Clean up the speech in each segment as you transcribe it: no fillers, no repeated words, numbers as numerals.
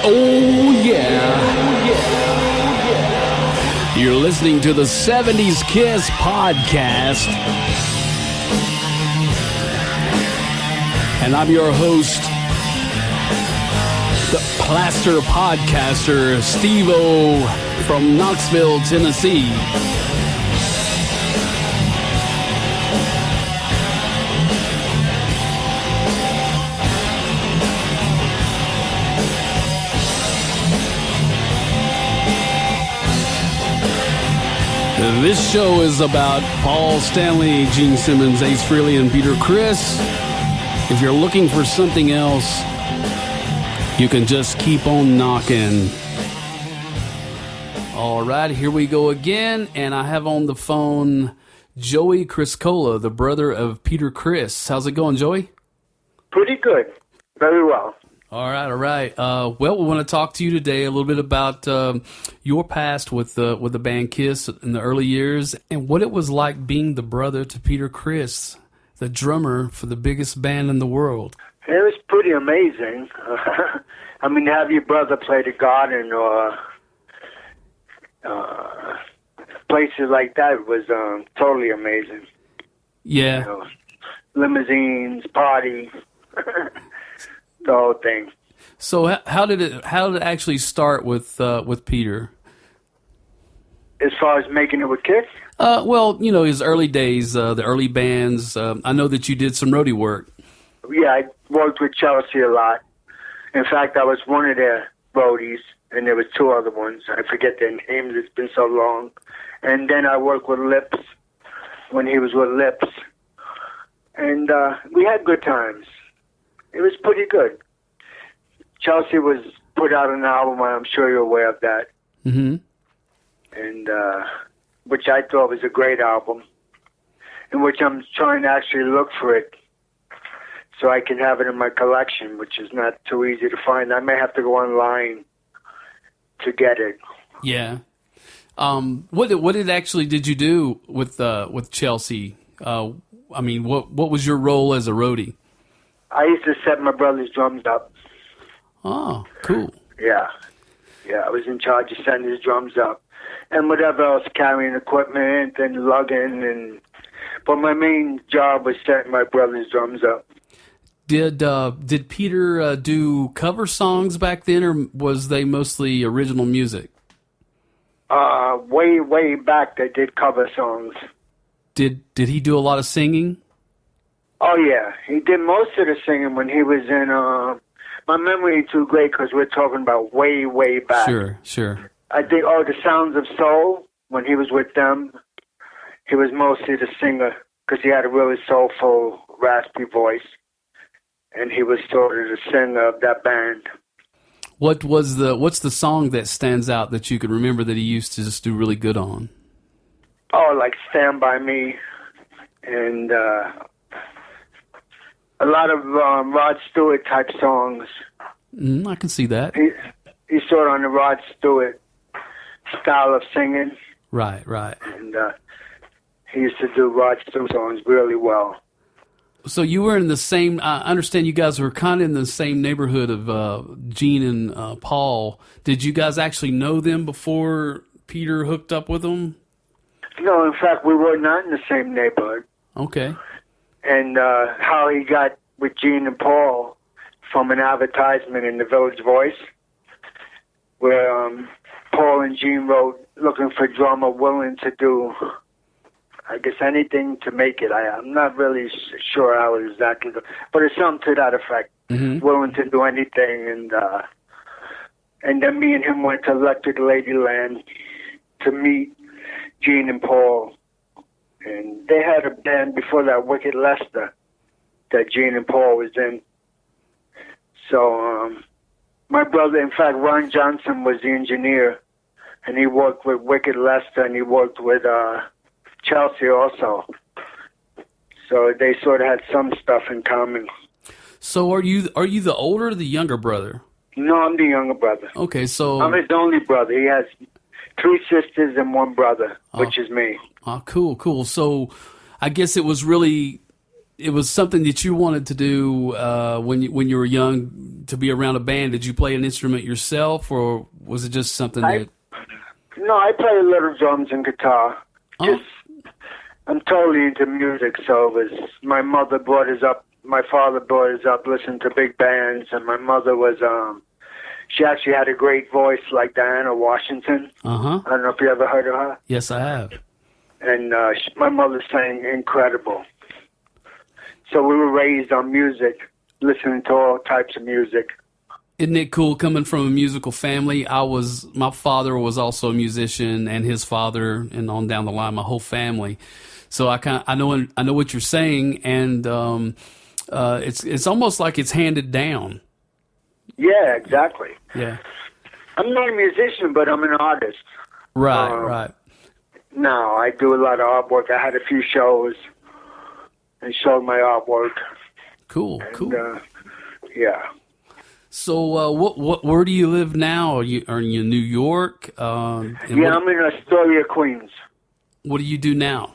Oh, yeah. You're listening to the 70s Kiss podcast. And I'm your host, the Plaster Podcaster, Steve-O from Knoxville, Tennessee. This show is about Paul Stanley, Gene Simmons, Ace Frehley, and Peter Criss. If you're looking for something else, you can just keep on knocking. All right, here we go again, and I have on the phone Joey Criscuola, the brother of Peter Criss. How's it going, Joey? Pretty good. Very well. All right. Well, we want to talk to you today a little bit about your past with the band Kiss in the early years and what it was like being the brother to Peter Criss, the drummer for the biggest band in the world. It was pretty amazing. I mean, to have your brother play the Garden or places like that was totally amazing. Yeah. You know, limousines, party. The whole thing. So how did it actually start with Peter? As far as making it with Kiss? Well, you know, his early days, the early bands. I know that you did some roadie work. Yeah, I worked with Chelsea a lot. In fact, I was one of their roadies, and there was two other ones. I forget their names. It's been so long. And then I worked with Lips when he was with Lips. And we had good times. It was pretty good. Chelsea was put out an album, I'm sure you're aware of that. Mm-hmm. And which I thought was a great album, in which I'm trying to actually look for it so I can have it in my collection, which is not too easy to find. I may have to go online to get it. Yeah. What did you do with Chelsea? I mean, what was your role as a roadie? I used to set my brother's drums up. Oh, cool. Yeah, I was in charge of setting his drums up. And whatever else, carrying equipment and lugging. But my main job was setting my brother's drums up. Did Peter do cover songs back then, or was they mostly original music? Way back they did cover songs. Did he do a lot of singing? Oh, yeah. He did most of the singing when he was in... my memory ain't too great because we're talking about way back. Sure. I think, The Sounds of Soul, when he was with them, he was mostly the singer because he had a really soulful, raspy voice. And he was sort of the singer of that band. What's the song that stands out that you can remember that he used to just do really good on? Oh, like Stand By Me and... a lot of Rod Stewart type songs. I can see that. He's sort of on the Rod Stewart style of singing. Right. And he used to do Rod Stewart songs really well. So you were in the same, I understand you guys were kind of in the same neighborhood of Gene and Paul. Did you guys actually know them before Peter hooked up with them? No, in fact, we were not in the same neighborhood. Okay. And how he got with Gene and Paul from an advertisement in the Village Voice, where Paul and Gene wrote, looking for a drummer willing to do, I guess, anything to make it. I'm not really sure how it exactly goes, but it's something to that effect, willing to do anything. And then me and him went to Electric Ladyland to meet Gene and Paul. And they had a band before that, Wicked Lester, that Gene and Paul was in. So my brother, in fact, Ron Johnson was the engineer, and he worked with Wicked Lester, and he worked with Chelsea also. So they sort of had some stuff in common. So are you the older or the younger brother? No, I'm the younger brother. Okay, so... I'm his only brother. He has 3 sisters and 1 brother, which is me. Oh, cool. So I guess it was really it was something that you wanted to do when you were young, to be around a band. Did you play an instrument yourself, or was it just something that? No, I play a little drums and guitar. Oh. I'm totally into music, so it was my mother brought us up. My father brought us up listening to big bands, and my mother was she actually had a great voice like Diana Washington. Uh-huh. I don't know if you ever heard of her. Yes, I have. And my mother sang incredible. So we were raised on music, listening to all types of music. Isn't it cool coming from a musical family? My father was also a musician, and his father, and on down the line, my whole family. So I know what you're saying, and it's almost like it's handed down. Yeah, exactly. Yeah. I'm not a musician, but I'm an artist. Right, right. No, I do a lot of artwork. I had a few shows and showed my artwork. Cool, cool. Yeah. So, where do you live now? Are you in New York? I'm in Astoria, Queens. What do you do now?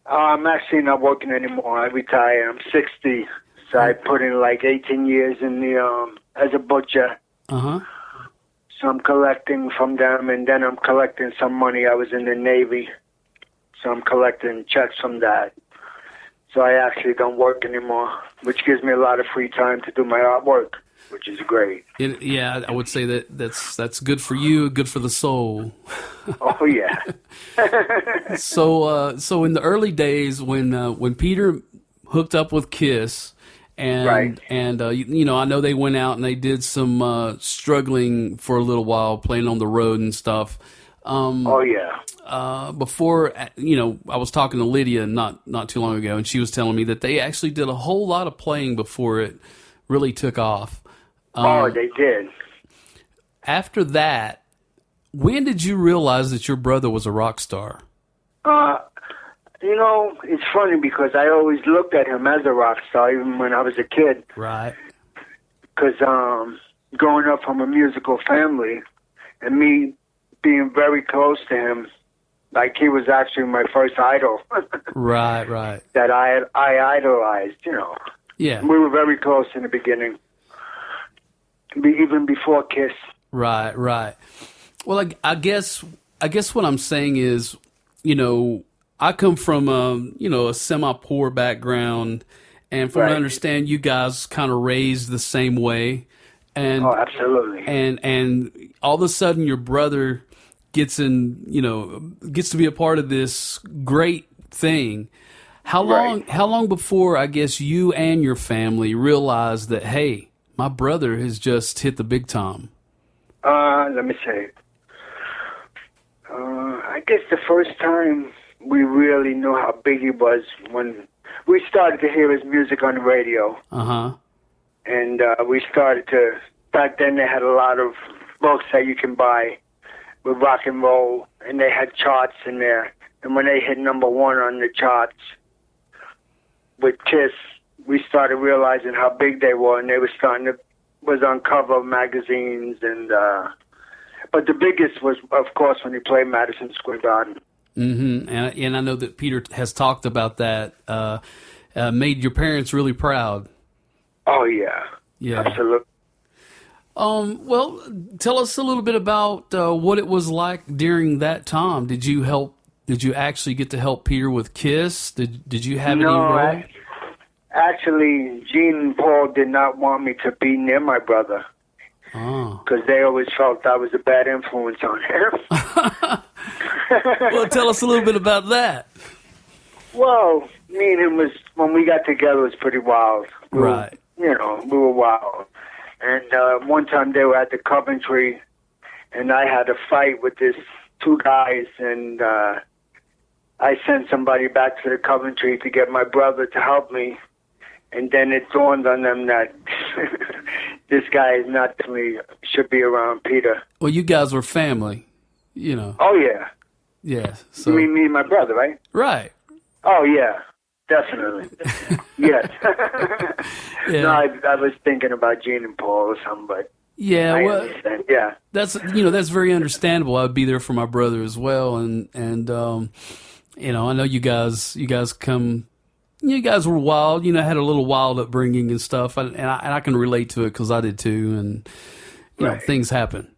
I'm actually not working anymore. I retired. I'm 60, so I put in like 18 years in the as a butcher. Uh-huh. So I'm collecting from them, and then I'm collecting some money. I was in the Navy, so I'm collecting checks from that. So I actually don't work anymore, which gives me a lot of free time to do my artwork, which is great. Yeah, I would say that's good for you, good for the soul. Oh yeah. So in the early days when Peter hooked up with Kiss, and right. and I know they went out and they did some struggling for a little while, playing on the road and stuff. Oh yeah. Before, I was talking to Lydia not too long ago, and she was telling me that they actually did a whole lot of playing before it really took off. They did. After that, when did you realize that your brother was a rock star? It's funny because I always looked at him as a rock star, even when I was a kid. Right. Because growing up from a musical family, and me being very close to him, like he was actually my first idol. Right. That I idolized, Yeah. We were very close in the beginning, even before Kiss. Right. Well, I guess what I'm saying is, I come from a semi-poor background, and from what I understand, you guys kind of raised the same way. And absolutely. And all of a sudden, your brother gets to be a part of this great thing. How long before, I guess, you and your family realized that, hey, my brother has just hit the big time? Let me say. I guess the first time we really knew how big he was when we started to hear his music on the radio. Uh-huh. And we started to, back then they had a lot of books that you can buy with rock and roll, and they had charts in there. And when they hit number one on the charts with Kiss, we started realizing how big they were, and they were was on cover of magazines. And but the biggest was, of course, when he played Madison Square Garden. Mm-hmm. And I know that Peter has talked about that. Made your parents really proud. Oh yeah, absolutely. Well, tell us a little bit about what it was like during that time. Did you actually get to help Peter with Kiss? Did you have any role? Actually, Gene and Paul did not want me to be near my brother. Because they always felt I was a bad influence on him. Well, tell us a little bit about that. Well, me and him when we got together, it was pretty wild. Right. We were wild. And one time they were at the Coventry, and I had a fight with two guys, and I sent somebody back to the Coventry to get my brother to help me. And then it dawned on them that this guy is not definitely should be around Peter. Well, you guys were family, Oh, yeah. Yeah. So. You mean me and my brother, right? Right. Oh, yeah. Definitely. Yes. Yeah. No, I was thinking about Gene and Paul or something, but yeah, I well, understand. Yeah. That's very understandable. I'd be there for my brother as well, and I know you guys come you guys were wild, had a little wild upbringing and stuff, and I can relate to it because I did too, and Right. things happen.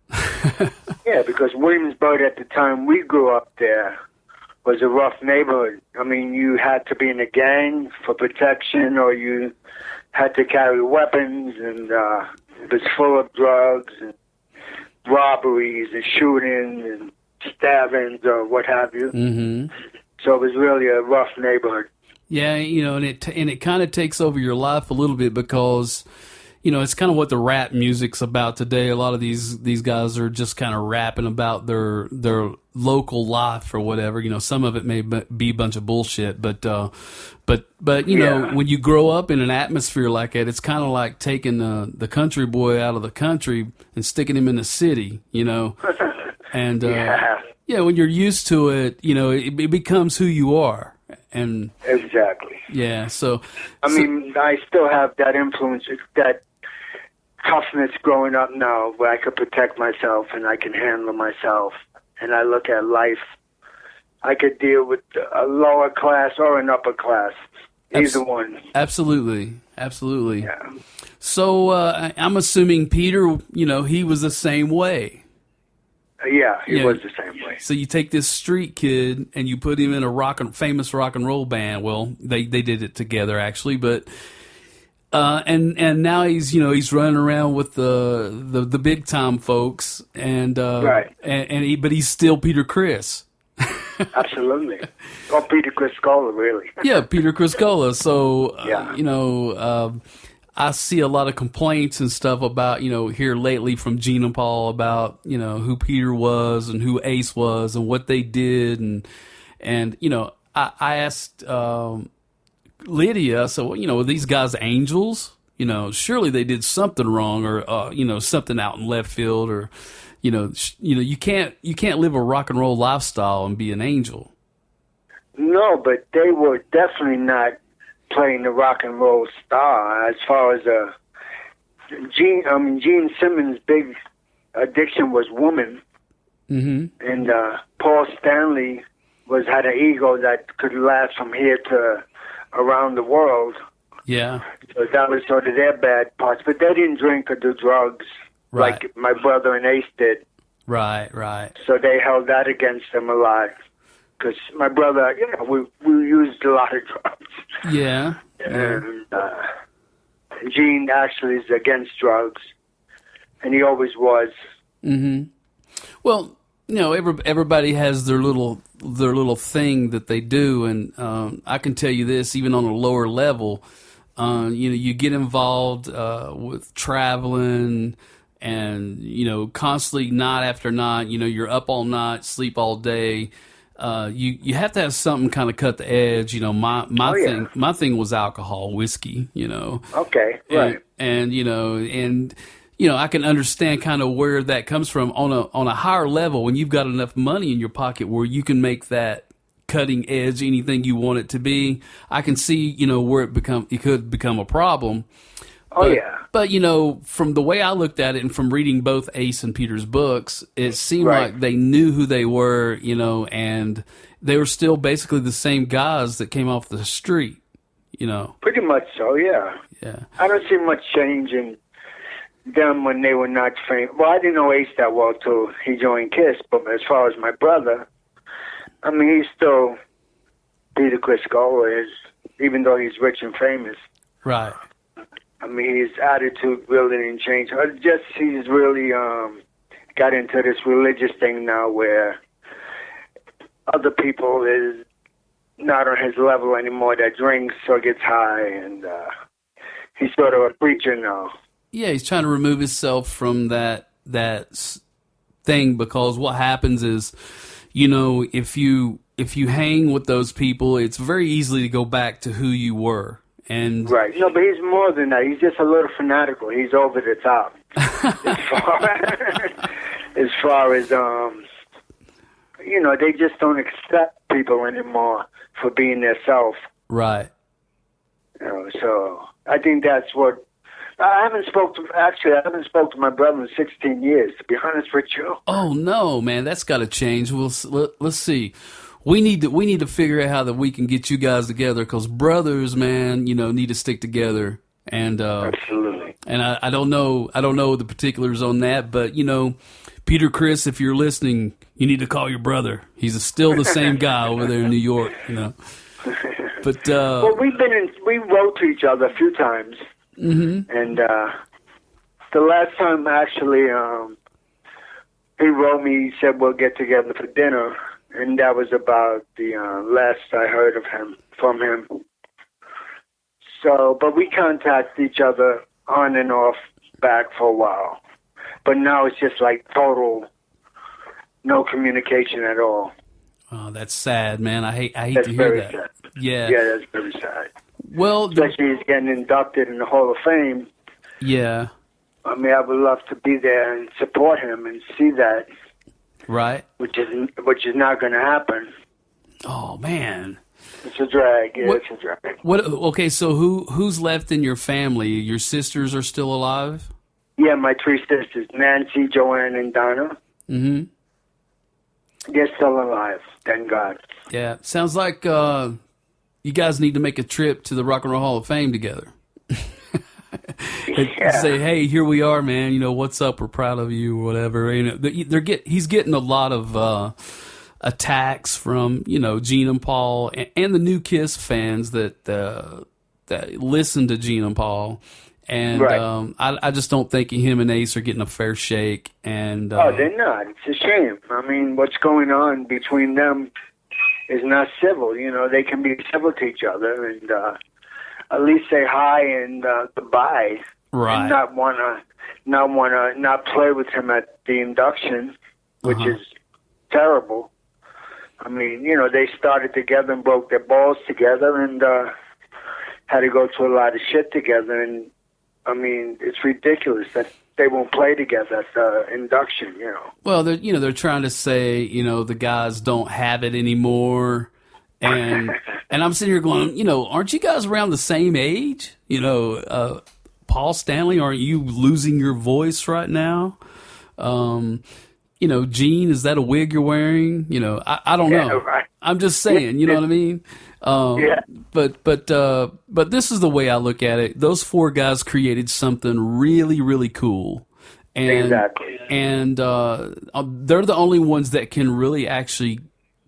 Yeah, because Williamsburg at the time we grew up there was a rough neighborhood. I mean, you had to be in a gang for protection, or you had to carry weapons, and it was full of drugs and robberies and shootings and stabbings or what have you. Mm-hmm. So it was really a rough neighborhood. Yeah, and it kind of takes over your life a little bit because, it's kind of what the rap music's about today. A lot of these guys are just kind of rapping about their local life or whatever. Some of it may be a bunch of bullshit, but when you grow up in an atmosphere like that, it's kind of like taking the country boy out of the country and sticking him in the city. And when you're used to it, it becomes who you are. And exactly. Yeah, so I mean, I still have that influence, that toughness growing up now, where I could protect myself and I can handle myself, and I look at life. I could deal with a lower class or an upper class, either one. Absolutely. Yeah. So I'm assuming Peter, he was the same way. Yeah, he was the same way. So you take this street kid and you put him in a famous rock and roll band. Well, they did it together actually, but and now he's running around with the big time folks, and right. But he's still Peter Criss. Absolutely. Or Peter Criscuola, really. Yeah, Peter Criscuola. So yeah. I see a lot of complaints and stuff about, here lately from Gene and Paul about, who Peter was and who Ace was and what they did. And I asked Lydia, so, were these guys angels? Surely they did something wrong or, something out in left field or, you can't live a rock and roll lifestyle and be an angel. No, but they were definitely not playing the rock and roll star. As far as Gene Simmons' big addiction was woman, mm-hmm. and Paul Stanley had an ego that could last from here to around the world. Yeah, so that was sort of their bad parts. But they didn't drink or do drugs like my brother and Ace did. Right. So they held that against them a lot. Because my brother, we used a lot of drugs. Yeah. And Gene actually is against drugs, and he always was. Mm-hmm. Well, everybody has their little thing that they do, and I can tell you this, even on a lower level, you get involved with traveling. And, constantly night after night, you're up all night, sleep all day. You have to have something kind of cut the edge. My thing was alcohol, whiskey, Okay, right. And I can understand kind of where that comes from on a higher level when you've got enough money in your pocket where you can make that cutting edge anything you want it to be. I can see, where it could become a problem. But, from the way I looked at it and from reading both Ace and Peter's books, it seemed like they knew who they were, and they were still basically the same guys that came off the street, Pretty much so, yeah. Yeah. I don't see much change in them when they were not famous. Well, I didn't know Ace that well till he joined Kiss, but as far as my brother, I mean, he's still Peter Criscuola, even though he's rich and famous. Right. I mean, his attitude really didn't change. He's really got into this religious thing now where other people is not on his level anymore that drinks or gets high, and he's sort of a preacher now. Yeah, he's trying to remove himself from that thing because what happens is, if you hang with those people, it's very easy to go back to who you were. And right. No, but he's more than that. He's just a little fanatical. He's over the top. As far as, they just don't accept people anymore for being their self. Right. So I think that's what... I haven't spoke to my brother in 16 years, to be honest with you. Oh, no, man. That's got to change. Let's see. we need to figure out how that we can get you guys together, because brothers, man, need to stick together. And Absolutely. And I don't know the particulars on that, but Peter Criss, if you're listening, you need to call your brother. He's still the same guy over there in New York, But well, we wrote to each other a few times, and the last time actually, he wrote me. He said we'll get together for dinner, and that was about the last I heard from him. So, but we contact each other on and off back for a while. But now it's just like total no communication at all. Oh, that's sad, man. I hate That's to hear that. Sad. Yeah. Yeah, that's very sad. Well, especially he's getting inducted in the Hall of Fame. Yeah. I mean, I would love to be there and support him and see that. Right. Which is not going to happen. Oh, man. It's a drag. Yeah, it's a drag. Okay, so who's left in your family? Your sisters are still alive? Yeah, my three sisters, Nancy, Joanne, and Donna. Mm-hmm. They're still alive, thank God. Yeah, sounds like you guys need to make a trip to the Rock and Roll Hall of Fame together. Say, hey, here we are, man. What's up? We're proud of you, or whatever. He's getting a lot of attacks from Gene and Paul and the new Kiss fans that listen to Gene and Paul. And right. I just don't think him and Ace are getting a fair shake. And they're not. It's a shame. I mean, what's going on between them is not civil. They can be civil to each other and at least say hi and goodbye. Right. And not play with him at the induction, which is terrible. I mean, they started together and broke their balls together and had to go through a lot of shit together. And I mean, it's ridiculous that they won't play together at the induction. Well, they're trying to say the guys don't have it anymore, and I'm sitting here going, aren't you guys around the same age? Paul Stanley, aren't you losing your voice right now? Gene, is that a wig you're wearing? I don't know. Right. I'm just saying, you know what I mean? But this is the way I look at it. Those four guys created something really, really cool. And, exactly. And they're the only ones that can really actually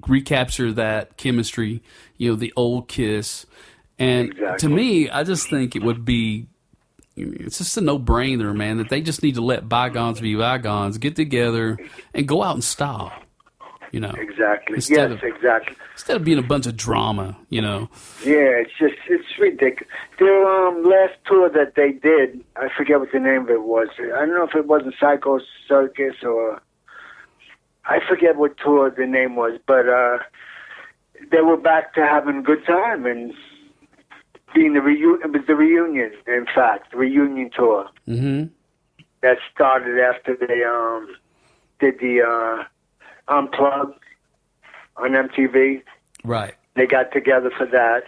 recapture that chemistry, the old Kiss. And exactly. To me, I just think it would be, it's just a no-brainer, man, that they just need to let bygones be bygones, get together, and go out in style. Exactly. Exactly. Instead of being a bunch of drama, Yeah, it's ridiculous. Their last tour that they did, I forget what the name of it was. I don't know if it wasn't Psycho Circus or I forget what tour the name was, but they were back to having a good time and being it was the reunion, in fact, the reunion tour. Mm-hmm. That started after they did the Unplugged on MTV. Right. They got together for that,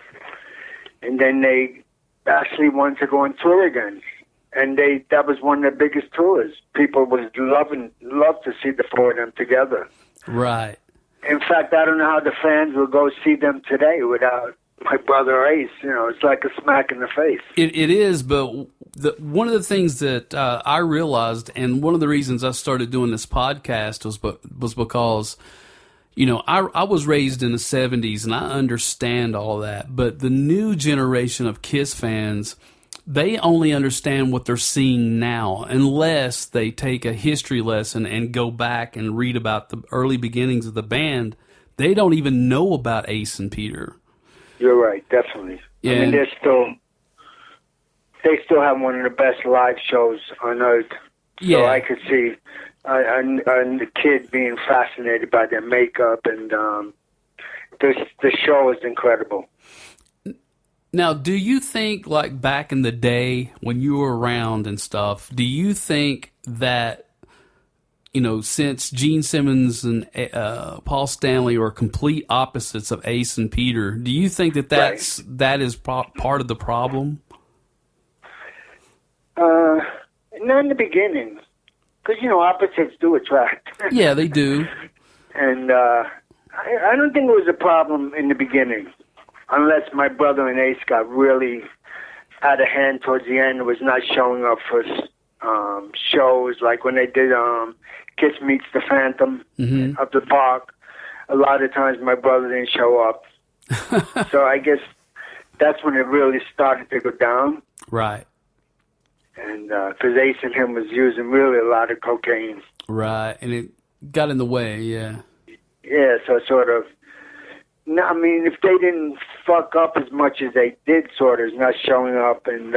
and then they actually wanted to go on tour again. And that was one of their biggest tours. People would love to see the four of them together. Right. In fact, I don't know how the fans will go see them today without my brother Ace. It's like a smack in the face. It is, but one of the things that I realized, and one of the reasons I started doing this podcast was because, I was raised in the 70s, and I understand all that. But the new generation of Kiss fans, they only understand what they're seeing now, unless they take a history lesson and go back and read about the early beginnings of the band. They don't even know about Ace and Peter. You're right, definitely. Yeah. I mean, they still have one of the best live shows on earth. So I could see the kid being fascinated by their makeup, and the show is incredible. Now, do you think, like back in the day when you were around and stuff, do you think that, since Gene Simmons and Paul Stanley are complete opposites of Ace and Peter, do you think that is part of the problem? Not in the beginning, because opposites do attract. Yeah, they do. And I don't think it was a problem in the beginning, unless my brother and Ace got really out of hand towards the end. It was not showing up for shows, like when they did Kiss Meets the Phantom up the park. A lot of times my brother didn't show up. So I guess that's when it really started to go down. Right. And because Ace and him was using really a lot of cocaine. Right, and it got in the way, yeah. Yeah, so sort of, no, I mean, if they didn't fuck up as much as they did, sort of, not showing up, and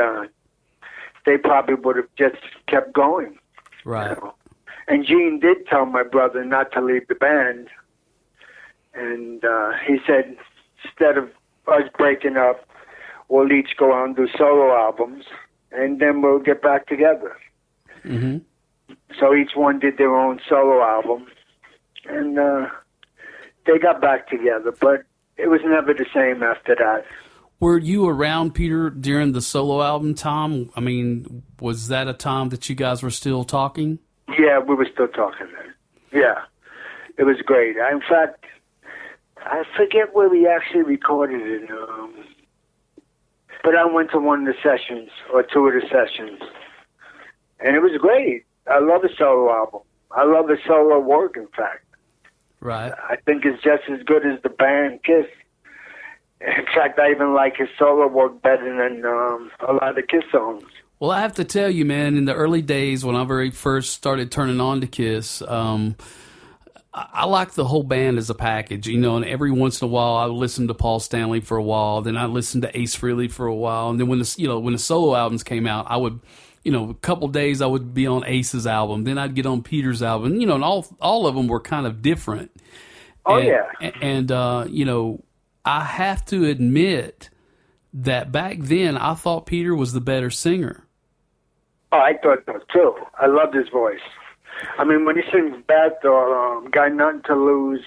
they probably would have just kept going. Right. You know? And Gene did tell my brother not to leave the band. And he said, instead of us breaking up, we'll each go out and do solo albums, and then we'll get back together. Mm-hmm. So each one did their own solo album, and they got back together, but it was never the same after that. Were you around, Peter, during the solo album time? I mean, was that a time that you guys were still talking? Yeah, we were still talking then. Yeah, it was great. In fact, I forget where we actually recorded it, but I went to one of the sessions, or two of the sessions, and it was great. I love a solo album. I love his solo work, in fact. Right. I think it's just as good as the band Kiss. In fact, I even like his solo work better than a lot of the Kiss songs. Well, I have to tell you, man, in the early days when I very first started turning on to Kiss, I like the whole band as a package, you know, and every once in a while I would listen to Paul Stanley for a while, then I listened to Ace Frehley for a while, and then when the solo albums came out, I would, you know, a couple days I would be on Ace's album, then I'd get on Peter's album, you know, and all of them were kind of different. Oh, And you know, I have to admit that back then I thought Peter was the better singer. Oh, I thought so, too. I loved his voice. I mean, when he sings Beth or Got Nothing to Lose,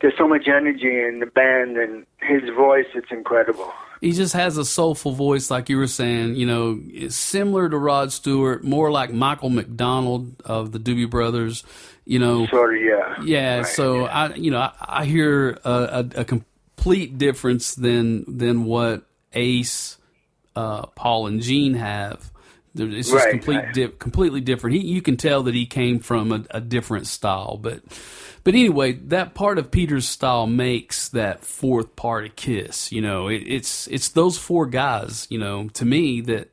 there's so much energy in the band, and his voice, it's incredible. He just has a soulful voice, like you were saying, you know, it's similar to Rod Stewart, more like Michael McDonald of the Doobie Brothers, you know. Sort of, yeah. Yeah, right. So, I hear a complete difference than what Ace, Paul, and Gene have. It's just completely different. You can tell that he came from a different style, but anyway, that part of Peter's style makes that fourth part of Kiss. You know, it's those four guys. You know, to me that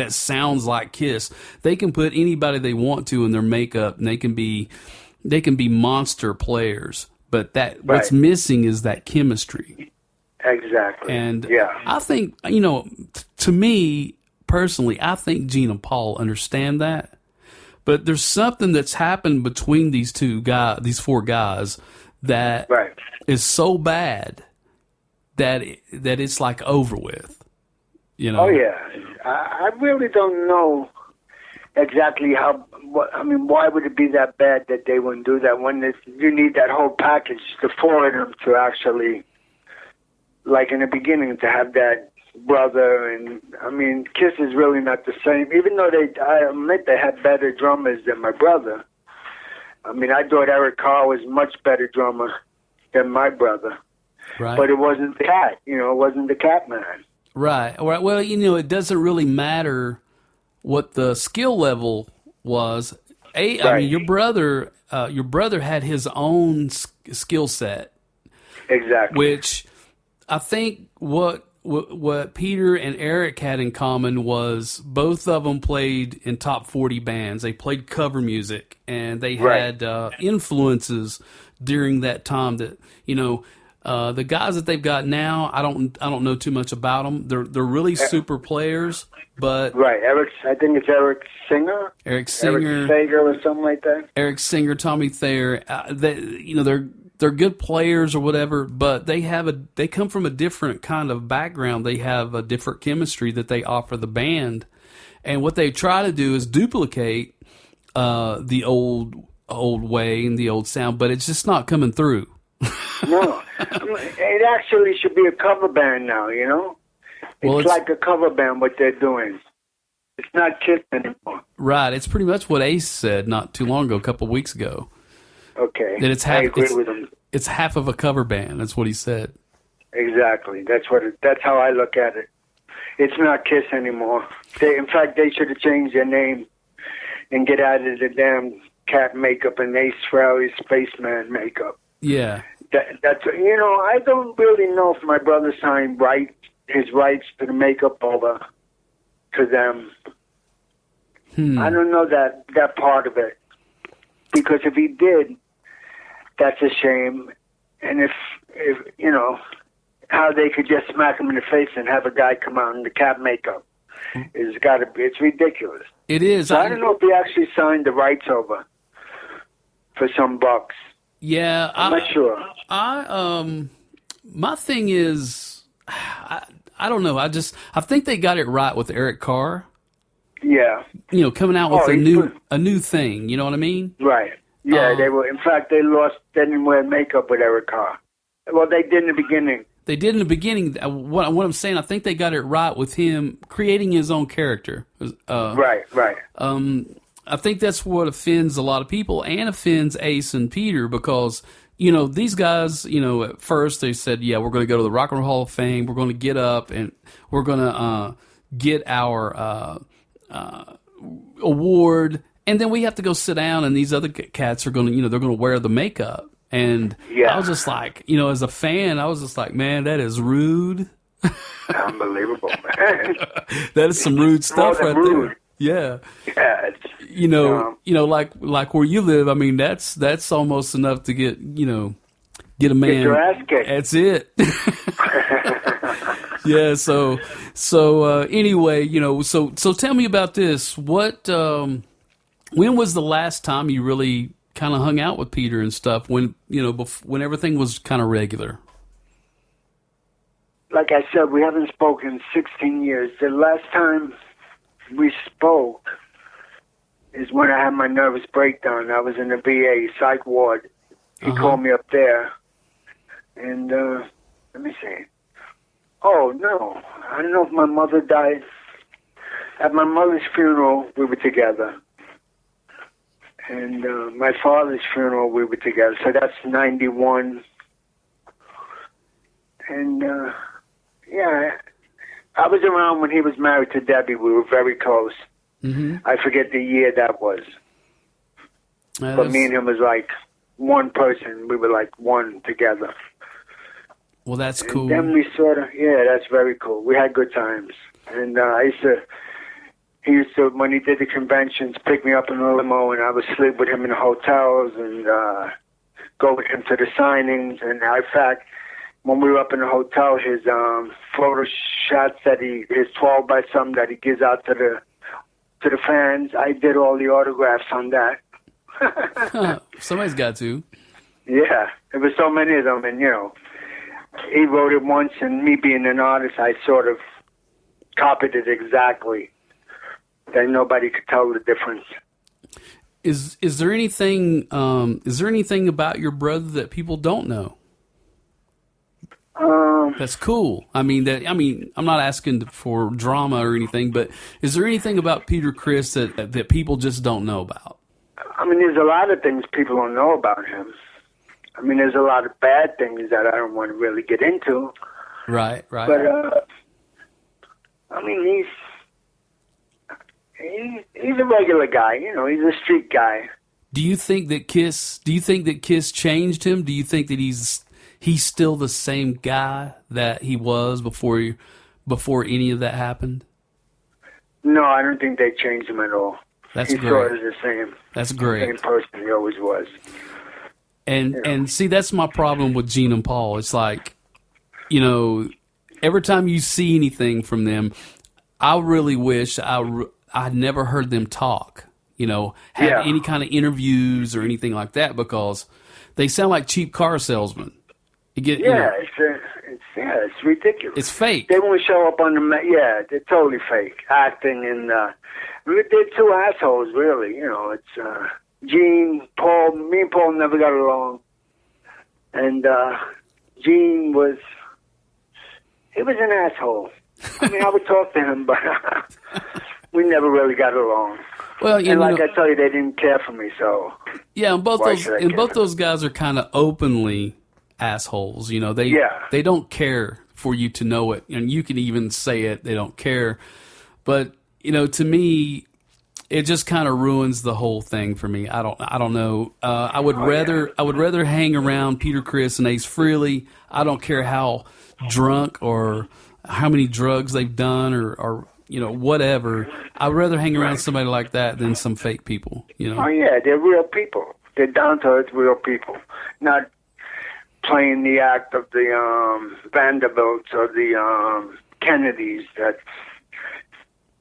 sounds like Kiss. They can put anybody they want to in their makeup, and they can be monster players. But what's missing is that chemistry. Exactly. And yeah. I think, you know, to me. Personally, I think Gene and Paul understand that, but there's something that's happened between these four guys, that is so bad that it's like over with. You know? Oh yeah, I really don't know exactly why would it be that bad that they wouldn't do that when you need that whole package, the four of them to actually, like in the beginning, to have that brother, and I mean, Kiss is really not the same. Even though I admit they had better drummers than my brother. I mean, I thought Eric Carr was much better drummer than my brother. Right. But it wasn't the Cat, you know, it wasn't the Cat Man. Right. Well, you know, it doesn't really matter what the skill level was. I mean, your brother had his own skill set. Exactly. Which I think what Peter and Eric had in common was both of them played in top 40 bands. They played cover music, and they had influences during that time that, you know, the guys that they've got now, I don't know too much about them. They're really super players, but I think it's Eric Singer. Eric Sager or something like that. Eric Singer, Tommy Thayer. They're good players or whatever, but they come from a different kind of background. They have a different chemistry that they offer the band, and what they try to do is duplicate the old way and the old sound, but it's just not coming through. No, it actually should be a cover band now. You know, it's like a cover band what they're doing. It's not Kiss anymore. Right. It's pretty much what Ace said not too long ago, a couple of weeks ago. Okay. That I agree with him. it's half of a cover band. That's what he said. Exactly. That's how I look at it. It's not Kiss anymore. In fact, they should have changed their name and get out of the damn cat makeup and Ace Frehley spaceman makeup. Yeah. That's I don't really know if my brother signed his rights to the makeup over to them. I don't know that part of it, because if he did, that's a shame. And if how they could just smack him in the face and have a guy come out in the cat makeup it's ridiculous. It is. So I don't know if he actually signed the rights over for some bucks. Yeah, I'm not sure. My thing is, I don't know. I think they got it right with Eric Carr. Yeah. Coming out with a new thing. You know what I mean? Right. Yeah, they were. In fact, they didn't wear makeup with Eric Carr. Well, they did in the beginning. They did in the beginning. What I'm saying, I think they got it right with him creating his own character. Right. I think that's what offends a lot of people and offends Ace and Peter, because these guys, at first they said, yeah, we're going to go to the Rock and Roll Hall of Fame. We're going to get up and we're going to get our award, and then we have to go sit down, and these other cats are going to, they're going to wear the makeup. And I was just like, as a fan, I was just like, man, that is rude. Unbelievable, man. That is some rude stuff right rude. there. Yeah. Yeah. Like where you live, I mean, that's almost enough to get a man. Get your ass kicked. That's it. Yeah. So anyway, so tell me about this. What, when was the last time you really kind of hung out with Peter and stuff, when when everything was kind of regular? Like I said, we haven't spoken in 16 years. The last time we spoke is when I had my nervous breakdown. I was in the VA psych ward. He called me up there, and let me see. Oh, no. I don't know if my mother died. At my mother's funeral, we were together. And my father's funeral, we were together. So that's 91. And, yeah, I was around when he was married to Debbie. We were very close. Mm-hmm. I forget the year that was. But me and him was like one person. We were like one together. Well, that's cool. And then we that's very cool. We had good times. And he used to, when he did the conventions, pick me up in a limo, and I would sleep with him in the hotels and go with him to the signings. And in fact, when we were up in the hotel, his photo shots his 12 by something that he gives out to the fans, I did all the autographs on that. Somebody's got to. Yeah, there were so many of them, and he wrote it once, and me being an artist, I sort of copied it exactly. Then nobody could tell the difference. Is there anything about your brother that people don't know? That's cool. I mean, I'm not asking for drama or anything, but is there anything about Peter Criss that people just don't know about? I mean, there's a lot of things people don't know about him. I mean, there's a lot of bad things that I don't want to really get into. Right. But I mean, he's a regular guy. He's a street guy. Do you think that Kiss changed him? Do you think that he's still the same guy that he was before any of that happened? No, I don't think they changed him at all. That's great. He sort of the same. That's great. Same person he always was. And see, that's my problem with Gene and Paul. It's like, every time you see anything from them, I really wish I'd never heard them talk, have any kind of interviews or anything like that, because they sound like cheap car salesmen. It's ridiculous. It's fake. They won't show up on they're totally fake. Acting and they're two assholes, really. It's Gene, Paul. Me and Paul never got along, and Gene was an asshole. I mean, I would talk to him, but we never really got along. Well, I tell you, they didn't care for me. So yeah, and both those guys are kind of openly assholes. Yeah. They don't care for you to know it, and you can even say it. They don't care, but to me, it just kind of ruins the whole thing for me. I don't know. I would rather hang around Peter Criss and Ace Frehley. I don't care how drunk or how many drugs they've done or whatever. I'd rather hang around somebody like that than some fake people. Oh yeah, they're real people. They're down to earth real people, not playing the act of the Vanderbilts or the Kennedys. That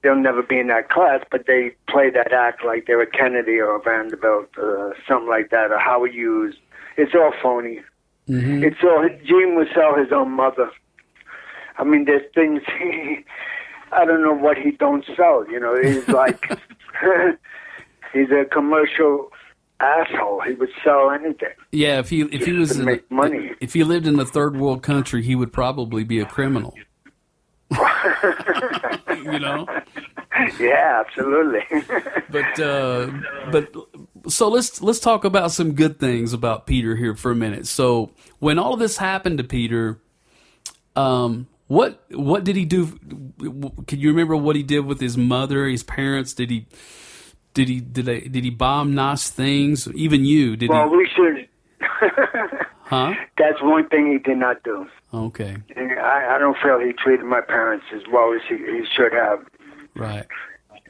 they'll never be in that class, but they play that act like they're a Kennedy or a Vanderbilt or something like that, or Howard Hughes. It's all phony. Mm-hmm. It's all. Gene would sell his own mother. I mean, there's things I don't know what he don't sell. He's like he's a commercial asshole. He would sell anything. Yeah, if he was to make money. If he lived in a third world country, he would probably be a criminal. Yeah, absolutely. but so let's talk about some good things about Peter here for a minute. So when all of this happened to Peter, what did he do? Can you remember what he did with his mother, his parents? Did he bomb nice things? Even you? We should. Huh? That's one thing he did not do. Okay. I don't feel he treated my parents as well as he should have. Right.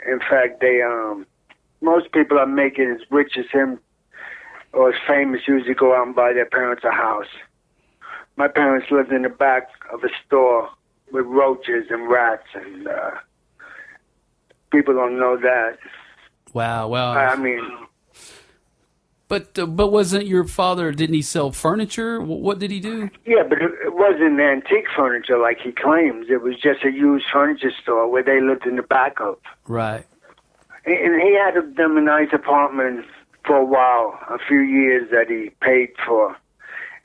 In fact, most people that make it as rich as him or as famous usually go out and buy their parents a house. My parents lived in the back of a store with roaches and rats, and people don't know that. Wow. I mean... But wasn't your father, didn't he sell furniture? What did he do? Yeah, but it wasn't antique furniture like he claims. It was just a used furniture store where they lived in the back of. Right. And he had them a nice apartment for a while, a few years that he paid for.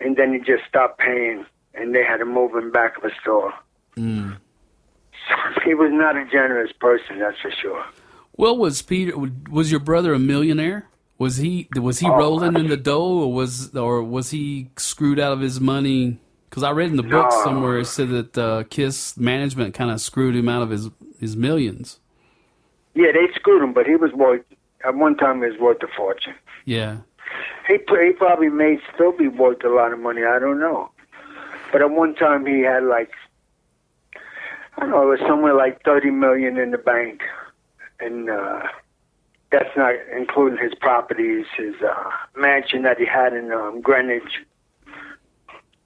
And then he just stopped paying, and they had to move him back of a store. Mm. So he was not a generous person, that's for sure. Well, was your brother a millionaire? Was he rolling in the dough, or was he screwed out of his money? Because I read in the book somewhere it said that Kiss management kind of screwed him out of his millions. Yeah, they screwed him, but he was worth, at one time he was worth a fortune. Yeah. He probably may still be worth a lot of money, I don't know. But at one time he had it was somewhere like $30 million in the bank. And that's not including his properties, his mansion that he had in Greenwich,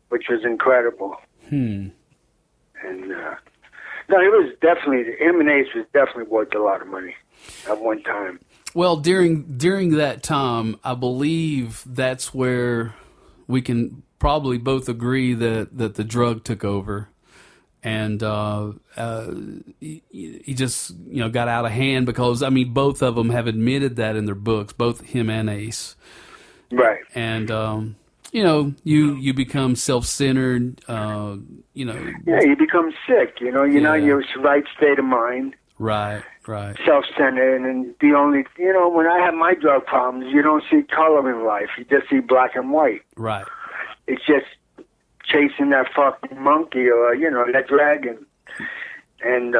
which was incredible. And no, him and Ace was definitely worth a lot of money at one time. Well, during that time, I believe that's where we can probably both agree that the drug took over. And he just got out of hand because both of them have admitted that in their books, both him and Ace. Right. And you become self-centered. Yeah, you become sick. You're not in your right state of mind. Right. Self-centered, and the only when I have my drug problems, you don't see color in life. You just see black and white. Right. It's just chasing that fucking monkey or that dragon, and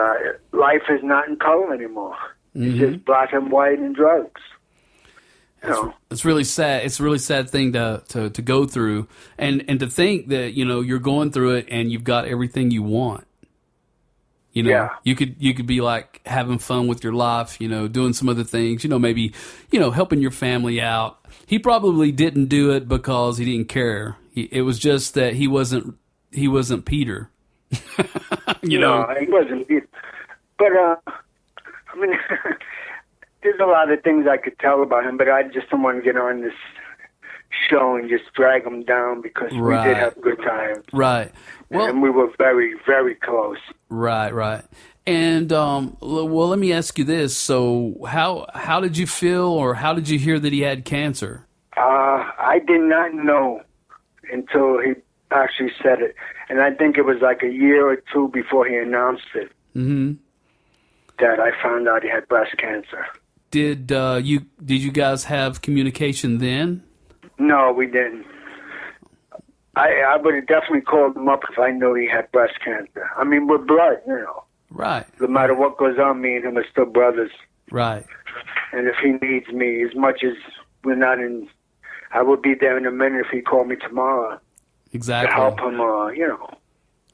life is not in color anymore. It's just black and white and drugs. It's really sad. It's a really sad thing to go through, and to think that you're going through it and you've got everything you want. Yeah. You could be like having fun with your life, doing some other things, maybe helping your family out. He probably didn't do it because he didn't care. It was just that he wasn't Peter. No, he wasn't Peter. But there's a lot of things I could tell about him, but I just don't want to get on this show and just drag him down because we did have good times. Right. Well, and we were very, very close. Right. And well, let me ask you this: so, how did you feel, or how did you hear that he had cancer? I did not know until he actually said it, and I think it was like a year or two before he announced it that I found out he had breast cancer. Did you guys have communication then? No, we didn't. I would have definitely called him up if I knew he had breast cancer. I mean, we're blood, you know. Right. No matter what goes on, me and him are still brothers. Right. And if he needs me, as much as we're not in, I would be there in a minute if he called me tomorrow. Exactly. To help him, you know.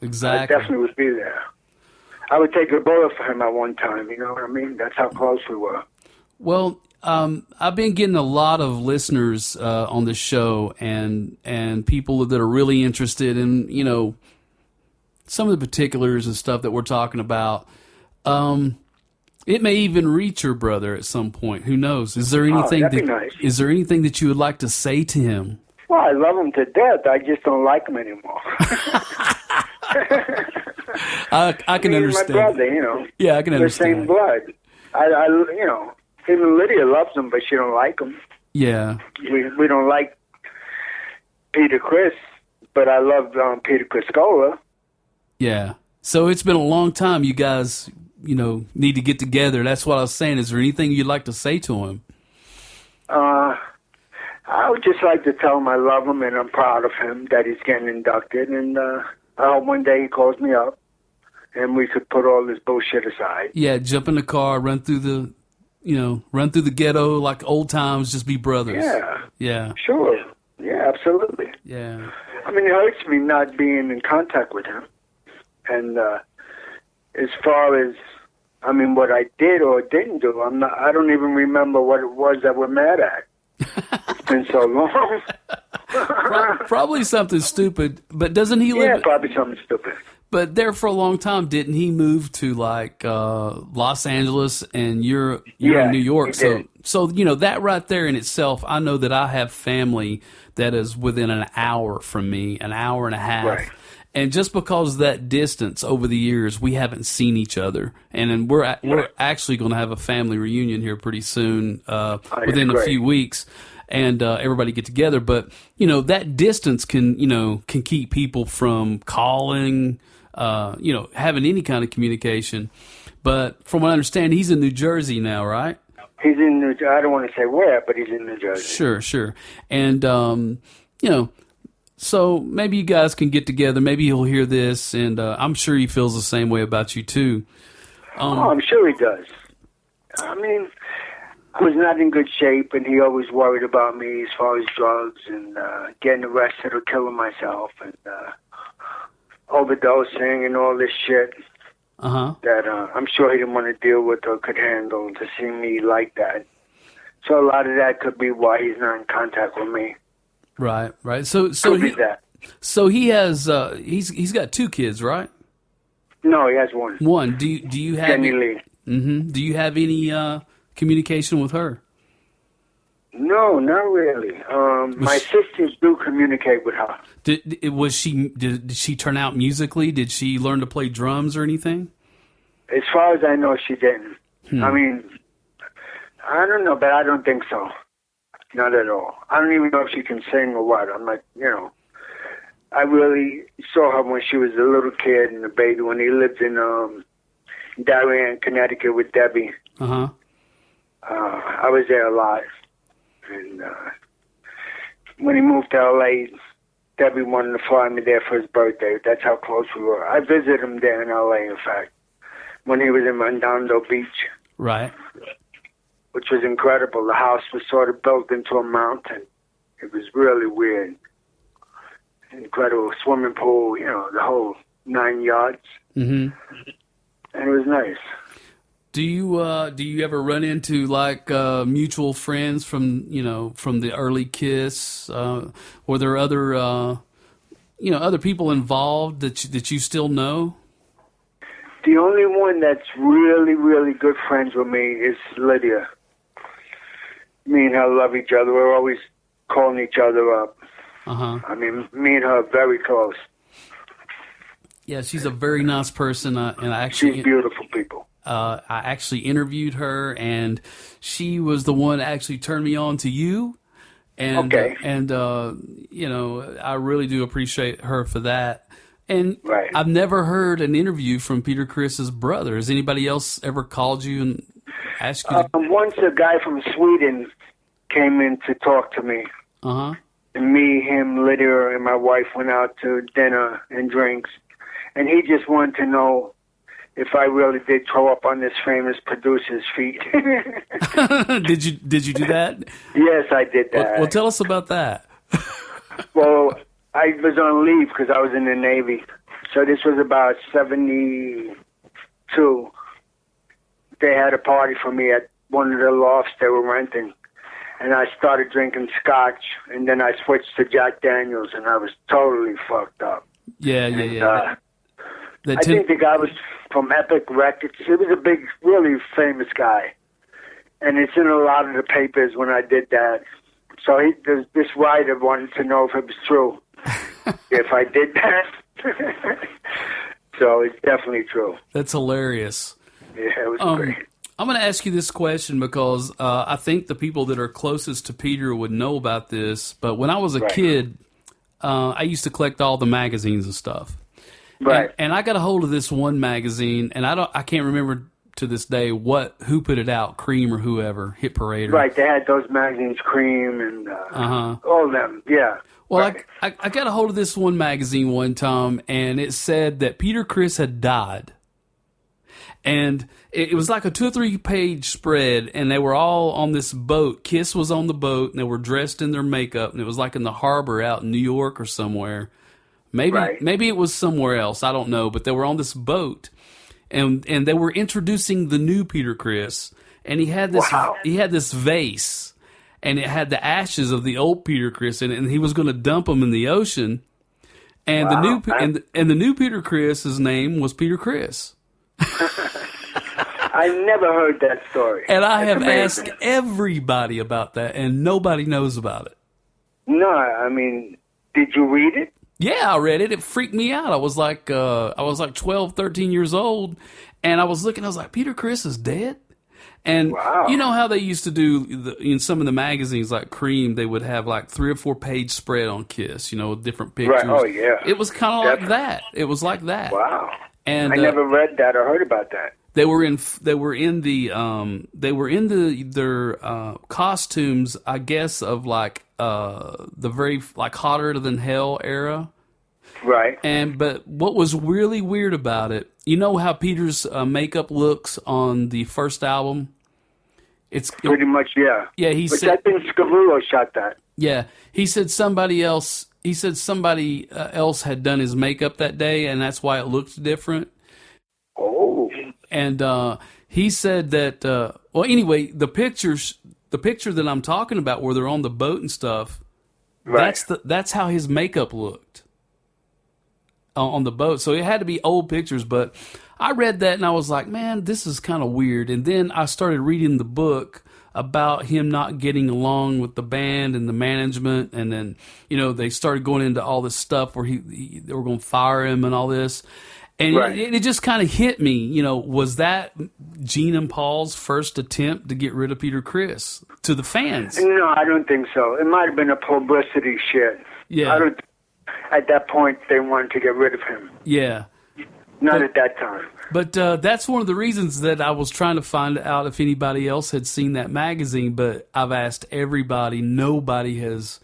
Exactly. I definitely would be there. I would take a bullet for him at one time, you know what I mean? That's how close we were. Well, I've been getting a lot of listeners on this show and people that are really interested in, you know, some of the particulars and stuff that we're talking about. It may even reach your brother at some point. Who knows? Is there anything that'd be nice. Is there anything that you would like to say to him? Well, I love him to death. I just don't like him anymore. I can understand. My brother, you know. Yeah, I can understand. The same blood. I you know, even Lydia loves him, but she don't like him. Yeah. We don't like Peter Criss, but I love Peter Criscuola. Yeah. So it's been a long time. You guys, you know, need to get together. That's what I was saying. Is there anything you'd like to say to him? I would just like to tell him I love him and I'm proud of him that he's getting inducted. And I hope one day he calls me up and we could put all this bullshit aside. Yeah, jump in the car, run through the ghetto like old times, just be brothers. Yeah. Yeah. Sure. Yeah, absolutely. Yeah. I mean, it hurts me not being in contact with him. And as far as, I mean, what I did or didn't do, I don't even remember what it was that we're mad at. It's been so long. Probably something stupid, but doesn't he live? Yeah, probably something stupid. But there for a long time, didn't he move to like Los Angeles and you're in New York? So you know that right there in itself, I know that I have family that is within an hour from me, an hour and a half. Right. And just because of that distance over the years, we haven't seen each other. And we're actually going to have a family reunion here pretty soon, within a few weeks, and everybody get together. But you know that distance can keep people from calling, having any kind of communication. But from what I understand, he's in New Jersey now, right? He's in New Jersey. I don't want to say where, but he's in New Jersey. Sure. And so maybe you guys can get together. Maybe he'll hear this, and I'm sure he feels the same way about you too. I'm sure he does. I mean, I was not in good shape, and he always worried about me as far as drugs and getting arrested or killing myself and overdosing and all this shit that I'm sure he didn't want to deal with or could handle to see me like that. So a lot of that could be why he's not in contact with me. Right. So he has he's got 2 kids, right? No, he has one. One. Do you have Jenny Lee. Mm-hmm. Do you have any communication with her? No, not really. My sisters do communicate with her. Did she turn out musically? Did she learn to play drums or anything? As far as I know, she didn't. I mean, I don't know, but I don't think so. Not at all. I don't even know if she can sing or what. I'm like, I really saw her when she was a little kid and a baby when he lived in Darien, Connecticut with Debbie. I was there a lot. And when he moved to L.A., Debbie wanted to fly me there for his birthday. That's how close we were. I visited him there in L.A., in fact, when he was in Redondo Beach. Right. Which was incredible. The house was sort of built into a mountain. It was really weird. Incredible swimming pool, the whole 9 yards. Mm-hmm. And it was nice. Do you ever run into like mutual friends from the early Kiss? Were there other other people involved that you still know? The only one that's really, really good friends with me is Lydia. Me and her love each other. We're always calling each other up. I mean, me and her are very close. Yeah, she's a very nice person, and she's beautiful people. I actually interviewed her, and she was the one that actually turned me on to you. And I really do appreciate her for that. And I've never heard an interview from Peter Criss's brother. Has anybody else ever called you and asked you? Once a guy from Sweden came in to talk to me. And me, him, Lydia, and my wife went out to dinner and drinks. And he just wanted to know if I really did throw up on this famous producer's feet. Did you do that? Yes, I did that. Well, tell us about that. Well, I was on leave because I was in the Navy. So this was about 72. They had a party for me at one of the lofts they were renting. And I started drinking scotch, and then I switched to Jack Daniels, and I was totally fucked up. Yeah. I think the guy was from Epic Records. He was a big, really famous guy. And it's in a lot of the papers when I did that. So this writer wanted to know if it was true, if I did that. So it's definitely true. That's hilarious. Yeah, it was great. I'm going to ask you this question because I think the people that are closest to Peter would know about this. But when I was a kid, I used to collect all the magazines and stuff. Right. And I got a hold of this one magazine, and I can't remember to this day who put it out, Cream or whoever, Hit Parade. Right. They had those magazines, Cream and all of them. Yeah. Well, right. I got a hold of this one magazine one time, and it said that Peter Criss had died. And it was like a 2 or 3 page spread, and they were all on this boat. Kiss was on the boat, and they were dressed in their makeup, and it was like in the harbor out in New York or somewhere. Maybe it was somewhere else. I don't know, but they were on this boat, and they were introducing the new Peter Criss, and he had this vase, and it had the ashes of the old Peter Criss in it, and he was going to dump them in the ocean. And the new Peter Criss, his name was Peter Criss. I never heard that story. And I have asked everybody about that, and nobody knows about it. No, I mean, did you read it? Yeah, I read it. It freaked me out. I was like 12, 13 years old, and I was looking. I was like, Peter Criss is dead. And you know how they used to do in some of the magazines, like Cream, they would have like 3 or 4 page spread on Kiss, with different pictures. Right. Oh yeah. It was kind of like that. It was like that. Wow. And I never read that or heard about that. They were in their costumes, I guess, of like the very like Hotter Than Hell era. Right. But what was really weird about it, you know how Peter's makeup looks on the first album? It's pretty much, yeah. Yeah, I think Scavullo shot that. Yeah, he said somebody else had done his makeup that day, and that's why it looked different. Oh. And he said that. Well, anyway, the picture that I'm talking about, where they're on the boat and stuff, right. That's how his makeup looked on the boat. So it had to be old pictures. But I read that and I was like, man, this is kind of weird. And then I started reading the book about him not getting along with the band and the management, and then they started going into all this stuff where they were going to fire him and all this. And right. it just kind of hit me, was that Gene and Paul's first attempt to get rid of Peter Criss to the fans? No, I don't think so. It might have been a publicity shit. Yeah. At that point, they wanted to get rid of him. Yeah. Not at that time. But that's one of the reasons that I was trying to find out if anybody else had seen that magazine, but I've asked everybody. Nobody has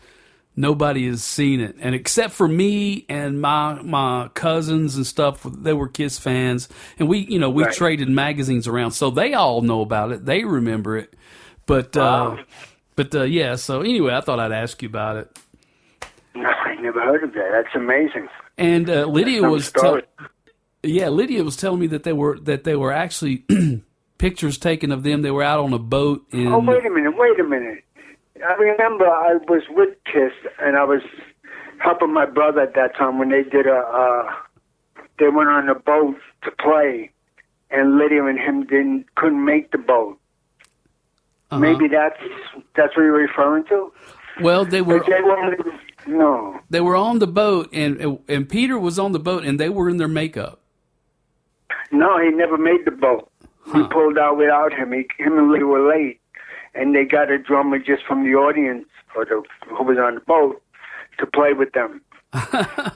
seen it, and except for me and my cousins and stuff, they were Kiss fans, and we right. traded magazines around, so they all know about it. They remember it, but yeah. So anyway, I thought I'd ask you about it. No, I never heard of that. That's amazing. And Lydia was telling me that they were actually pictures taken of them. They were out on a boat. Oh, wait a minute. I remember I was with Kiss, and I was helping my brother at that time when they did they went on a boat to play, and Lydia and him couldn't make the boat. Uh-huh. Maybe that's what you're referring to? Well, they were on the boat, and Peter was on the boat, and they were in their makeup. No, he never made the boat. Huh. He pulled out without him. Him and Lydia were late. And they got a drummer just from the audience, who was on the boat, to play with them. But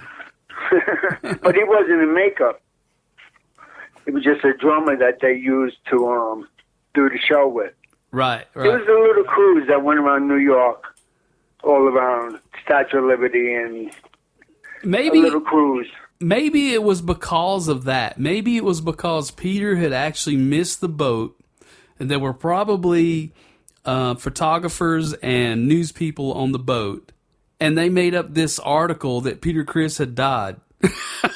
he wasn't in makeup. It was just a drummer that they used to do the show with. Right. It was a little cruise that went around New York all around Statue of Liberty and Maybe a little cruise. Maybe it was because of that. Maybe it was because Peter had actually missed the boat, and there were probably photographers and news people on the boat, and they made up this article that Peter Criss had died.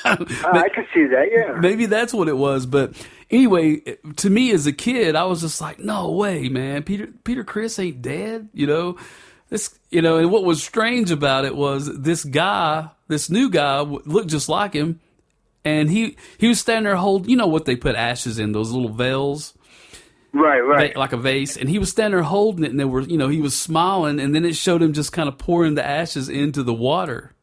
I could see that, yeah. Maybe that's what it was. But anyway, to me as a kid, I was just like, no way, man. Peter Criss ain't dead, and what was strange about it was this new guy looked just like him, and he was standing there holding, what they put ashes in, those little veils. Right. Like a vase, and he was standing there holding it, and there were, he was smiling, and then it showed him just kind of pouring the ashes into the water.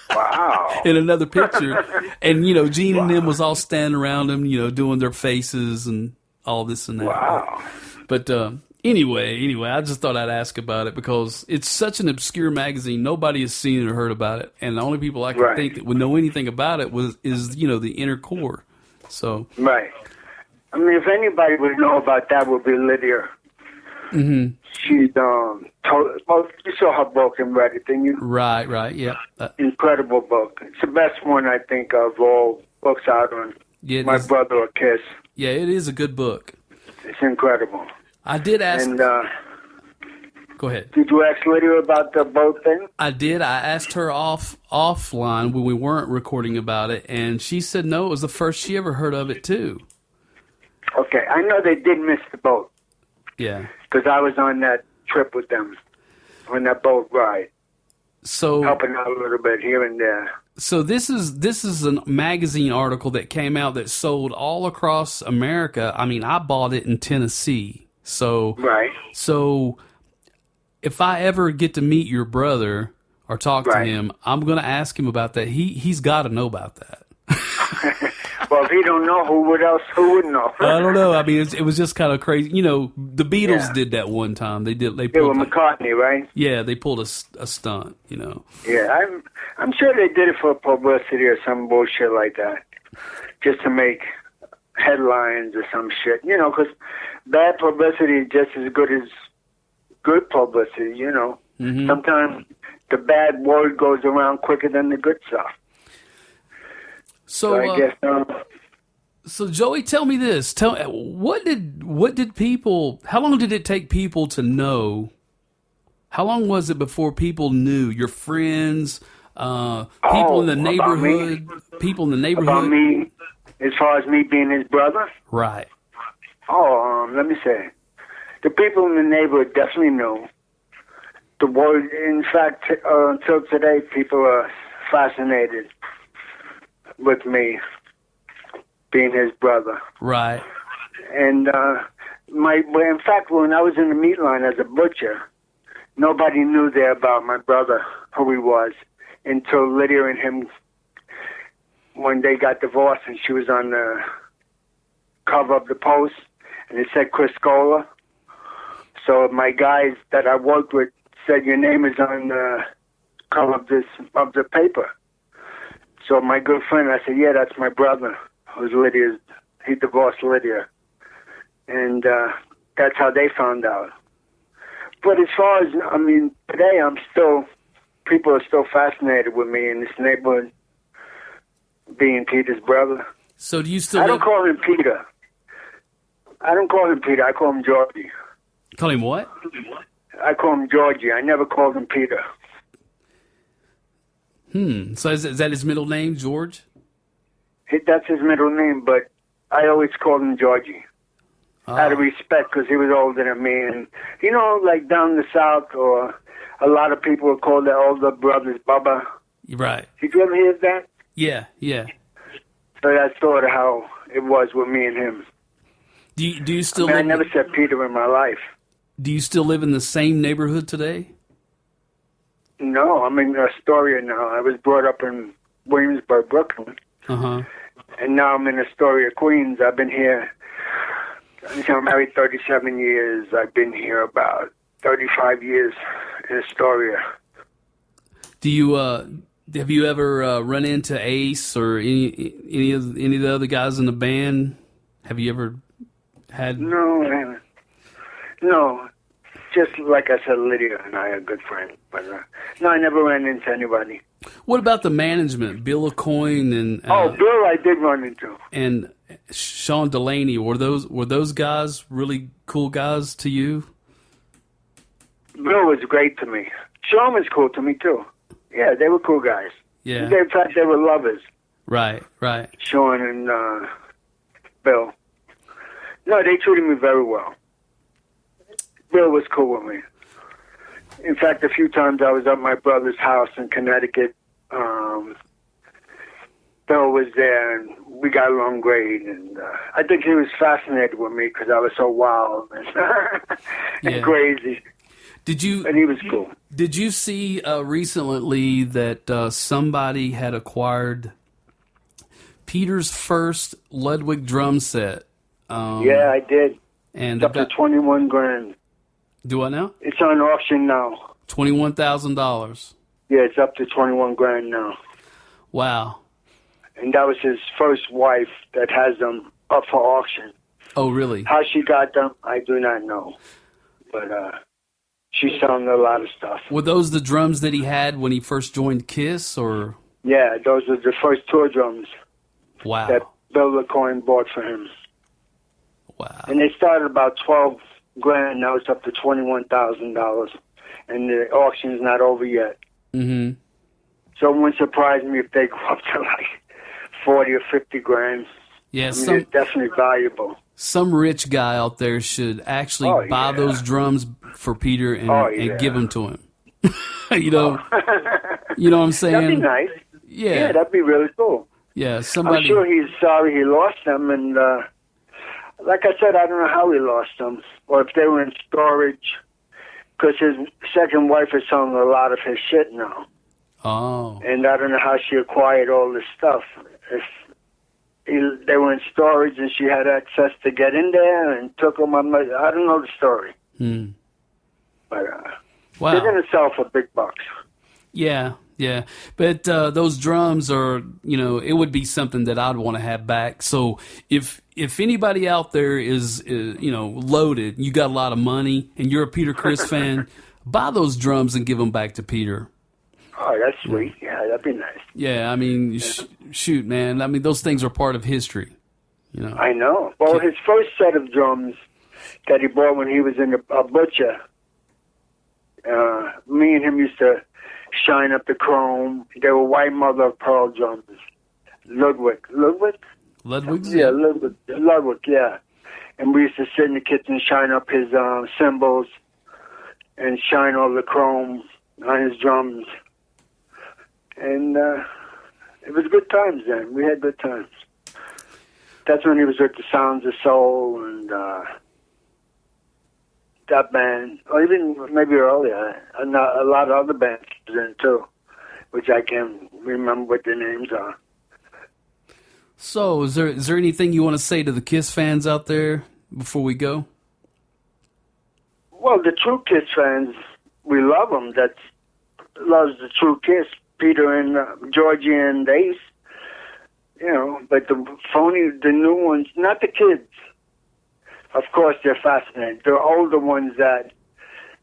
Wow. In another picture, and Gene and them was all standing around him, doing their faces and all this and that. Wow. But anyway, I just thought I'd ask about it because it's such an obscure magazine. Nobody has seen it or heard about it, and the only people I can think that would know anything about it is the inner core. So right. I mean, if anybody would know about that, would be Lydia. Mm-hmm. She's well, you saw her book and read it, didn't you? Right, yeah. Incredible book. It's the best one I think of all books out on My Brother or Kiss. Yeah, it is a good book. It's incredible. I did ask. And go ahead. Did you ask Lydia about the boat thing? I did. I asked her offline when we weren't recording about it, and she said no. It was the first she ever heard of it too. Okay, I know they did miss the boat. Yeah. Because I was on that trip with them, on that boat ride. So helping out a little bit here and there. So this is a magazine article that came out that sold all across America. I mean, I bought it in Tennessee. So right. So if I ever get to meet your brother or talk to him, I'm going to ask him about that. He's got to know about that. Well, if he don't know, who would know? I don't know. I mean, it was just kind of crazy. The Beatles did that one time. They pulled McCartney, right? Yeah, they pulled a stunt. Yeah, I'm sure they did it for publicity or some bullshit like that, just to make headlines or some shit. Because bad publicity is just as good as good publicity. Mm-hmm. Sometimes the bad word goes around quicker than the good stuff. So I guess. So Joey, tell me this. What did people? How long did it take people to know? How long was it before people knew? Your friends, people in the neighborhood, people in the neighborhood. About me, as far as me being his brother. Right. Let me say, the people in the neighborhood definitely knew. The word, in fact, until today, people are fascinated with me being his brother. Right. And in fact, when I was in the meat line as a butcher, nobody knew there about my brother, who he was, until Lydia and him, when they got divorced and she was on the cover of the Post, and it said Criscuola. So my guys that I worked with said, your name is on the cover of the paper. So my good friend, I said, yeah, that's my brother, who's Lydia's. He divorced Lydia. And that's how they found out. But as far as, today people are still fascinated with me in this neighborhood, being Peter's brother. So do you still... I don't call him Peter. I call him Georgie. Call him what? I call him Georgie. I never called him Peter. So is that his middle name, George? That's his middle name, but I always called him Georgie. Out of respect, because he was older than me. And, like down the South, or a lot of people call their older brothers Bubba. Right. Did you ever hear that? Yeah. So that's sort of how it was with me and him. Do you still I never said Peter in my life. Do you still live in the same neighborhood today? No, I'm in Astoria now. I was brought up in Williamsburg, Brooklyn. Uh-huh. And now I'm in Astoria, Queens. I've been here, I'm married 37 years. I've been here about 35 years in Astoria. Do you, have you ever run into Ace or any of the other guys in the band? Have you ever had... No, I haven't. No. just like I said, Lydia and I are good friends. But no, I never ran into anybody. What about the management, Bill Aucoin and Bill, I did run into, and Sean Delaney? Were those guys really cool guys to you? Bill was great to me. Sean was cool to me too. Yeah, they were cool guys. Yeah. In fact, they were lovers. Right. Sean and Bill. No, they treated me very well. Bill was cool with me. In fact, a few times I was at my brother's house in Connecticut. Bill was there, and we got along great. And I think he was fascinated with me because I was so wild and crazy. And he was cool. Did you see recently that somebody had acquired Peter's first Ludwig drum set? Yeah, I did. And it's up to $21,000. Do what now? It's on auction now. $21,000. Yeah, it's up to $21,000 now. Wow. And that was his first wife that has them up for auction. Oh, really? How she got them, I do not know. But she's selling a lot of stuff. Were those the drums that he had when he first joined Kiss, or? Yeah, those are the first tour drums. Wow. That Bill Aucoin bought for him. Wow. And they started about $12,000. Now it's up to $21,000, and the auction's not over yet. Mm-hmm. So it wouldn't surprise me if they go up to like $40,000 or $50,000. Yeah, they're definitely valuable. Some rich guy out there should actually buy those drums for Peter and give them to him. You know what I'm saying? That'd be nice. Yeah, that'd be really cool. Yeah, somebody. I'm sure he's sorry he lost them, and like I said, I don't know how he lost them, or if they were in storage, because his second wife is selling a lot of his shit now. Oh. And I don't know how she acquired all this stuff. If they were in storage and she had access to get in there and took them, I don't know the story. But wow. They're going to sell for big bucks. Yeah. But those drums are, it would be something that I'd want to have back. So if anybody out there is, loaded, you got a lot of money, and you're a Peter Criss fan, buy those drums and give them back to Peter. Oh, that's sweet. Yeah, that'd be nice. Yeah, I mean, shoot, man. I mean, those things are part of history. I know. Well, his first set of drums that he bought when he was in a butcher, me and him used to shine up the chrome. They were white mother of pearl drums. Ludwig? Ludwig's? Yeah, Ludwig, yeah. And we used to sit in the kitchen, shine up his cymbals, and shine all the chrome on his drums. And it was good times then. We had good times. That's when he was with the Sounds of Soul and that band, or even maybe earlier. And a lot of other bands he was in too, which I can't remember what their names are. So, is there anything you want to say to the Kiss fans out there before we go? Well, the true Kiss fans, we love them. That loves the true Kiss. Peter and Georgie and Ace, but the new ones, not the kids. Of course, they're fascinating. The older ones that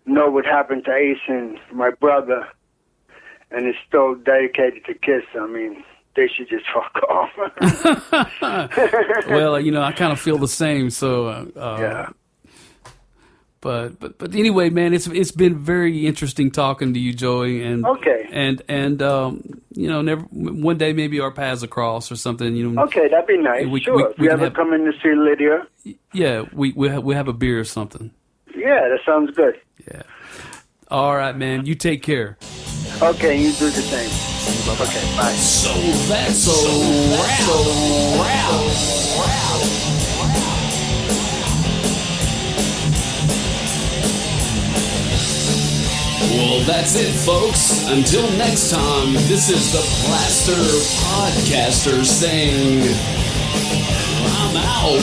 know what happened to Ace and my brother, and is still dedicated to Kiss. I mean, they should just fuck off. Well, I kind of feel the same. So, yeah. But anyway, man, it's been very interesting talking to you, Joey. And okay. And never one day maybe our paths will cross or something. Okay, that'd be nice. Sure. If you ever come in to see Lydia. Yeah, we have a beer or something. Yeah, that sounds good. Yeah. All right, man. You take care. Okay, you do the same. Bye-bye. Okay, bye. So that's a wrap. Well, that's it, folks. Until next time, this is the Plaster Podcaster saying, I'm out.